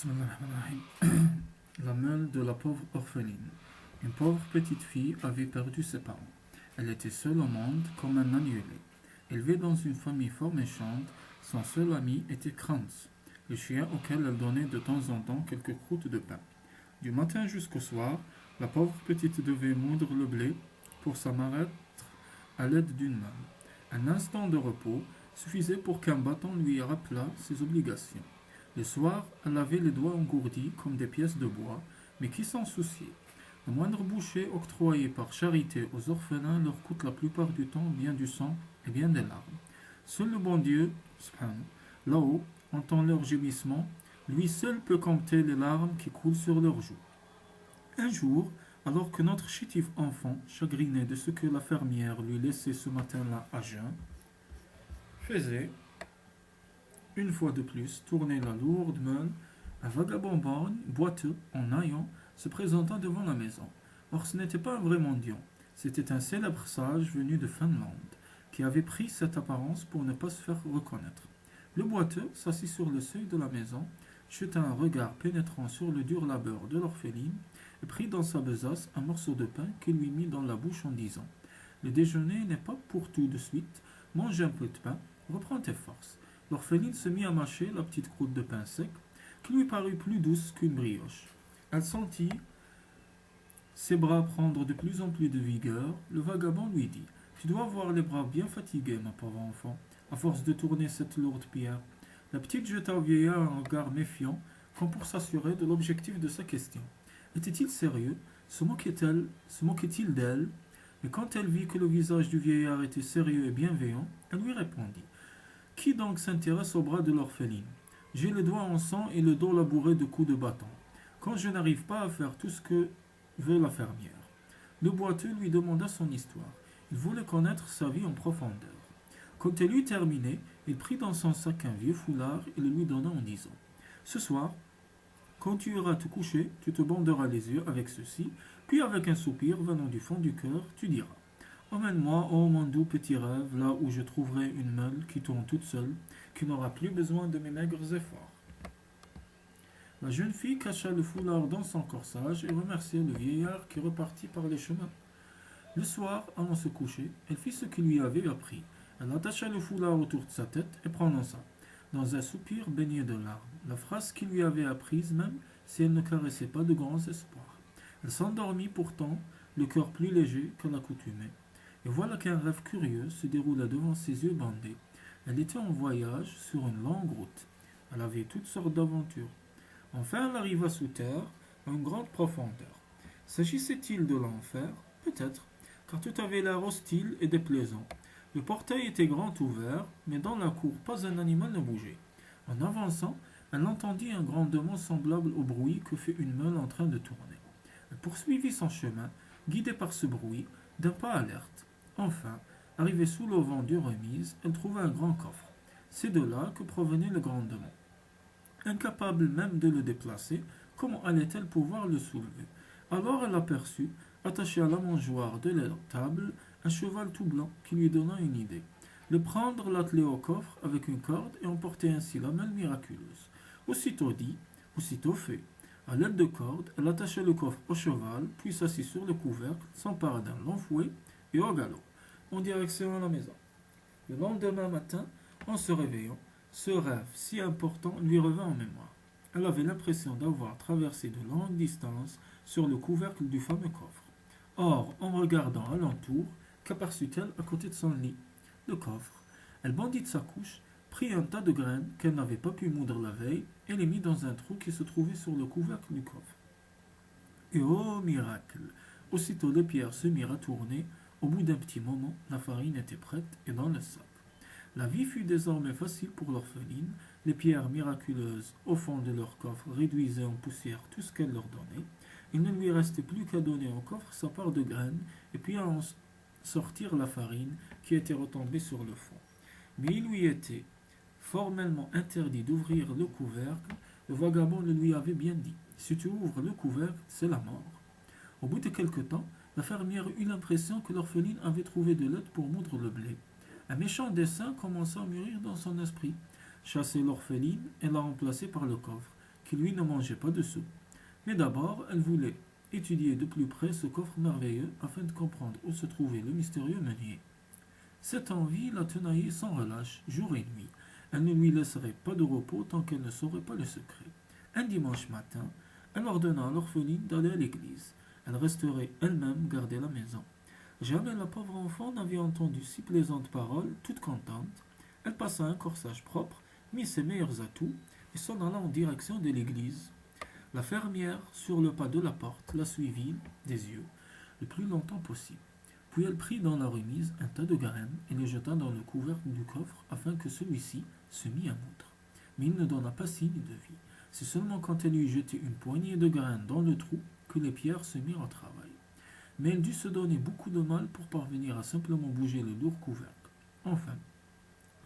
Bismillahirrahmanirrahim. La meule de la pauvre orpheline. Une pauvre petite fille avait perdu ses parents. Elle était seule au monde comme un annulé. Élevée dans une famille fort méchante, son seul ami était Kranz, le chien auquel elle donnait de temps en temps quelques croûtes de pain. Du matin jusqu'au soir, la pauvre petite devait moudre le blé pour sa marâtre à l'aide d'une meule. Un instant de repos suffisait pour qu'un bâton lui rappelât ses obligations. Le soir, elle avait les doigts engourdis comme des pièces de bois, mais qui s'en souciait? Le moindre bouchée octroyé par charité aux orphelins leur coûte la plupart du temps bien du sang et bien des larmes. Seul le bon Dieu, subhanahu, là-haut, entend leurs gémissements, lui seul peut compter les larmes qui coulent sur leurs joues. Un jour, alors que notre chétif enfant, chagriné de ce que la fermière lui laissait ce matin-là à jeun, faisait, une fois de plus, tourner la lourde meule, un vagabond borgne, boiteux, en haillons, se présenta devant la maison. Or ce n'était pas un vrai mendiant, c'était un célèbre sage venu de Finlande, qui avait pris cette apparence pour ne pas se faire reconnaître. Le boiteux s'assit sur le seuil de la maison, jeta un regard pénétrant sur le dur labeur de l'orpheline, et prit dans sa besace un morceau de pain qu'il lui mit dans la bouche en disant « Le déjeuner n'est pas pour tout de suite, mange un peu de pain, reprends tes forces. » L'orpheline se mit à mâcher la petite croûte de pain sec, qui lui parut plus douce qu'une brioche. Elle sentit ses bras prendre de plus en plus de vigueur. Le vagabond lui dit « Tu dois avoir les bras bien fatigués, ma pauvre enfant, à force de tourner cette lourde pierre. » La petite jeta au vieillard un regard méfiant, comme pour s'assurer de l'objectif de sa question. Était-il sérieux? Se moquait-il d'elle? Et quand elle vit que le visage du vieillard était sérieux et bienveillant, elle lui répondit « Qui donc s'intéresse aux bras de l'orpheline? J'ai les doigts en sang et le dos labouré de coups de bâton, quand je n'arrive pas à faire tout ce que veut la fermière. » Le boiteux lui demanda son histoire. Il voulait connaître sa vie en profondeur. Quand elle eut terminé, il prit dans son sac un vieux foulard et le lui donna en disant « Ce soir, quand tu iras te coucher, tu te banderas les yeux avec ceci, puis avec un soupir venant du fond du cœur, tu diras « Emmène-moi, ô mon doux petit rêve, là où je trouverai une meule qui tourne toute seule, qui n'aura plus besoin de mes maigres efforts. » La jeune fille cacha le foulard dans son corsage et remercia le vieillard qui repartit par les chemins. Le soir, avant se coucher, elle fit ce qu'il lui avait appris. Elle attacha le foulard autour de sa tête et prononça, dans un soupir baigné de larmes, la phrase qu'il lui avait apprise même si elle ne caressait pas de grands espoirs. Elle s'endormit pourtant, le cœur plus léger qu'à l'accoutumée. Et voilà qu'un rêve curieux se déroula devant ses yeux bandés. Elle était en voyage sur une longue route. Elle avait toutes sortes d'aventures. Enfin, elle arriva sous terre, à une grande profondeur. S'agissait-il de l'enfer? Peut-être, car tout avait l'air hostile et déplaisant. Le portail était grand ouvert, mais dans la cour, pas un animal ne bougeait. En avançant, elle entendit un grondement semblable au bruit que fait une meule en train de tourner. Elle poursuivit son chemin, guidée par ce bruit, d'un pas alerte. Enfin, arrivée sous l'auvent d'une remise, elle trouva un grand coffre. C'est de là que provenait le grondement. Incapable même de le déplacer, comment allait-elle pouvoir le soulever? Alors elle aperçut, attaché à la mangeoire de la table, un cheval tout blanc qui lui donna une idée. Le prendre, l'atteler au coffre avec une corde et emporter ainsi la meule miraculeuse. Aussitôt dit, aussitôt fait. À l'aide de corde, elle attacha le coffre au cheval, puis s'assit sur le couvercle, s'empara d'un long fouet et au galop, en direction à la maison. Le lendemain matin, en se réveillant, ce rêve si important lui revint en mémoire. Elle avait l'impression d'avoir traversé de longues distances sur le couvercle du fameux coffre. Or, en regardant alentour, qu'aperçut-elle à côté de son lit? Le coffre. Elle bondit de sa couche, prit un tas de graines qu'elle n'avait pas pu moudre la veille et les mit dans un trou qui se trouvait sur le couvercle du coffre. Et oh miracle! Aussitôt les pierres se mirent à tourner. Au bout d'un petit moment, la farine était prête et dans le sac. La vie fut désormais facile pour l'orpheline. Les pierres miraculeuses au fond de leur coffre réduisaient en poussière tout ce qu'elle leur donnait. Il ne lui restait plus qu'à donner au coffre sa part de graines et puis à en sortir la farine qui était retombée sur le fond. Mais il lui était formellement interdit d'ouvrir le couvercle. Le vagabond le lui avait bien dit. Si tu ouvres le couvercle, c'est la mort. Au bout de quelque temps, la fermière eut l'impression que l'orpheline avait trouvé de l'aide pour moudre le blé. Un méchant dessein commença à mûrir dans son esprit. Chasser l'orpheline et la remplacer par le coffre, qui lui ne mangeait pas de soupe. Mais d'abord, elle voulait étudier de plus près ce coffre merveilleux afin de comprendre où se trouvait le mystérieux meunier. Cette envie la tenaillait sans relâche, jour et nuit. Elle ne lui laisserait pas de repos tant qu'elle ne saurait pas le secret. Un dimanche matin, elle ordonna à l'orpheline d'aller à l'église. Elle resterait elle-même garder la maison. Jamais la pauvre enfant n'avait entendu si plaisantes paroles, toute contente. Elle passa un corsage propre, mit ses meilleurs atouts et s'en alla en direction de l'église. La fermière, sur le pas de la porte, la suivit des yeux, le plus longtemps possible. Puis elle prit dans la remise un tas de graines et les jeta dans le couvercle du coffre afin que celui-ci se mît à moudre. Mais il ne donna pas signe de vie. C'est seulement quand elle eut jeté une poignée de graines dans le trou que les pierres se mirent au travail. Mais elle dut se donner beaucoup de mal pour parvenir à simplement bouger le lourd couvercle. Enfin,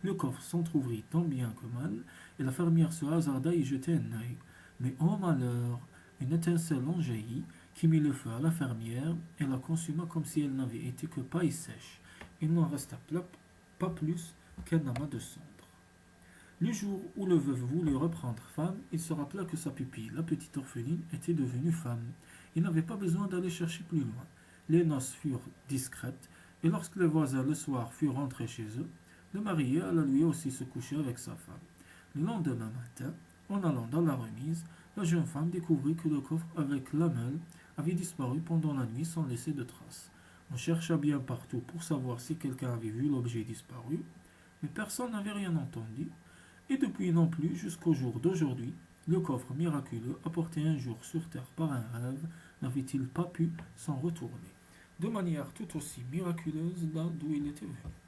le coffre s'entr'ouvrit tant bien que mal, et la fermière se hasarda à y jeter un œil. Mais oh malheur! Une étincelle en jaillit, qui mit le feu à la fermière, et la consuma comme si elle n'avait été que paille sèche. Il n'en resta pas plus qu'un amas de cendres. Le jour où le veuve voulut reprendre femme, il se rappela que sa pupille, la petite orpheline, était devenue femme. Il n'avait pas besoin d'aller chercher plus loin. Les noces furent discrètes, et lorsque les voisins le soir furent rentrés chez eux, le marié alla lui aussi se coucher avec sa femme. Le lendemain matin, en allant dans la remise, la jeune femme découvrit que le coffre avec la meule avait disparu pendant la nuit sans laisser de traces. On chercha bien partout pour savoir si quelqu'un avait vu l'objet disparu, mais personne n'avait rien entendu, et depuis non plus jusqu'au jour d'aujourd'hui, le coffre miraculeux apporté un jour sur terre par un rêve n'avait-il pas pu s'en retourner, de manière tout aussi miraculeuse là d'où il était venu.